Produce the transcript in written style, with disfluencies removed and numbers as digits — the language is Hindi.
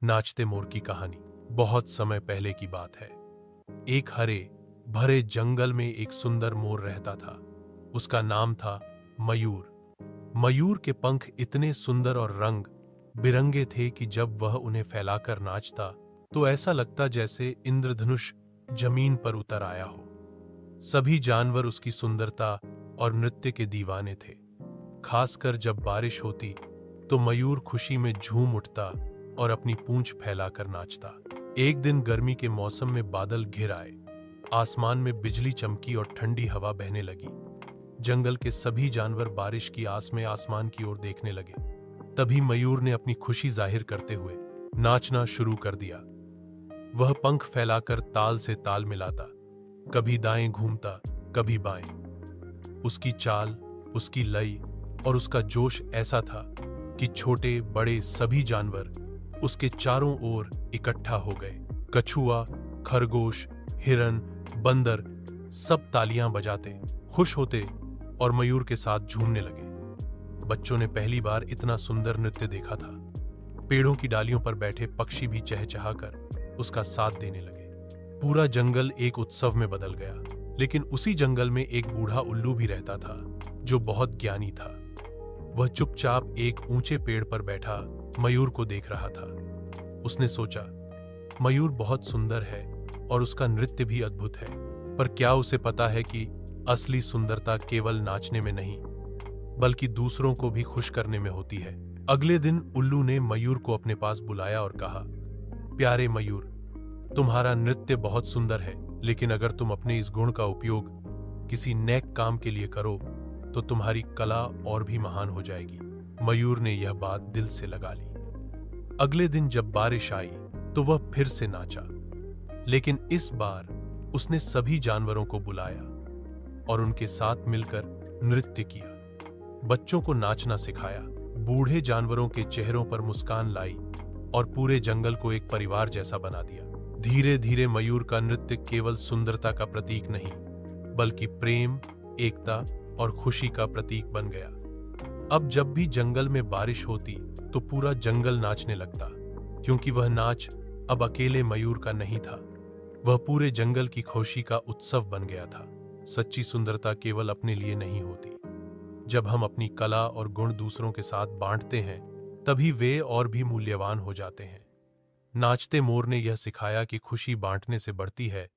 नाचते मोर की कहानी बहुत समय पहले की बात है। एक हरे भरे जंगल में एक सुंदर मोर रहता था। उसका नाम था मयूर। मयूर के पंख इतने सुंदर और रंग बिरंगे थे कि जब वह उन्हें फैलाकर नाचता तो ऐसा लगता जैसे इंद्रधनुष जमीन पर उतर आया हो। सभी जानवर उसकी सुंदरता और नृत्य के दीवाने थे। खासकर जब बारिश होती तो मयूर खुशी में झूम उठता और अपनी पूंछ फैलाकर नाचता। एक दिन गर्मी के मौसम में बादल घिर आए, आसमान में बिजली चमकी और ठंडी हवा बहने लगी। जंगल के सभी जानवर बारिश की आस में आसमान की ओर देखने लगे। तभी मयूर ने अपनी खुशी जाहिर करते हुए नाचना शुरू कर दिया। वह पंख फैलाकर ताल से ताल मिलाता, कभी दाएं घूमता, कभी बाएं। उसकी चाल, उसकी लय और उसका जोश ऐसा था कि छोटे बड़े सभी जानवर उसके चारों ओर इकट्ठा हो गए। कछुआ, खरगोश, हिरन, बंदर सब तालियां बजाते, खुश होते और मयूर के साथ झूमने लगे। बच्चों ने पहली बार इतना सुंदर नृत्य देखा था। पेड़ों की डालियों पर बैठे पक्षी भी चहचहाकर उसका साथ देने लगे। पूरा जंगल एक उत्सव में बदल गया। लेकिन उसी जंगल में एक बूढ़ा उल्लू भी रहता था जो बहुत ज्ञानी था। वह चुपचाप एक ऊंचे पेड़ पर बैठा मयूर को देख रहा था। उसने सोचा, मयूर बहुत सुंदर है और उसका नृत्य भी अद्भुत है, पर क्या उसे पता है कि असली सुंदरता केवल नाचने में नहीं बल्कि दूसरों को भी खुश करने में होती है। अगले दिन उल्लू ने मयूर को अपने पास बुलाया और कहा, प्यारे मयूर, तुम्हारा नृत्य बहुत सुंदर है, लेकिन अगर तुम अपने इस गुण का उपयोग किसी नेक काम के लिए करो तो तुम्हारी कला और भी महान हो जाएगी। मयूर ने यह बात दिल से लगा ली। अगले दिन जब बारिश आई तो वह फिर से नाचा, लेकिन इस बार उसने सभी जानवरों को बुलाया और उनके साथ मिलकर नृत्य किया। बच्चों को नाचना सिखाया, बूढ़े जानवरों के चेहरों पर मुस्कान लाई और पूरे जंगल को एक परिवार जैसा बना दिया। धीरे धीरे मयूर का नृत्य केवल सुंदरता का प्रतीक नहीं बल्कि प्रेम, एकता और खुशी का प्रतीक बन गया। अब जब भी जंगल में बारिश होती तो पूरा जंगल नाचने लगता, क्योंकि वह नाच अब अकेले मयूर का नहीं था, वह पूरे जंगल की खुशी का उत्सव बन गया था। सच्ची सुंदरता केवल अपने लिए नहीं होती। जब हम अपनी कला और गुण दूसरों के साथ बांटते हैं तभी वे और भी मूल्यवान हो जाते हैं। नाचते मोर ने यह सिखाया कि खुशी बांटने से बढ़ती है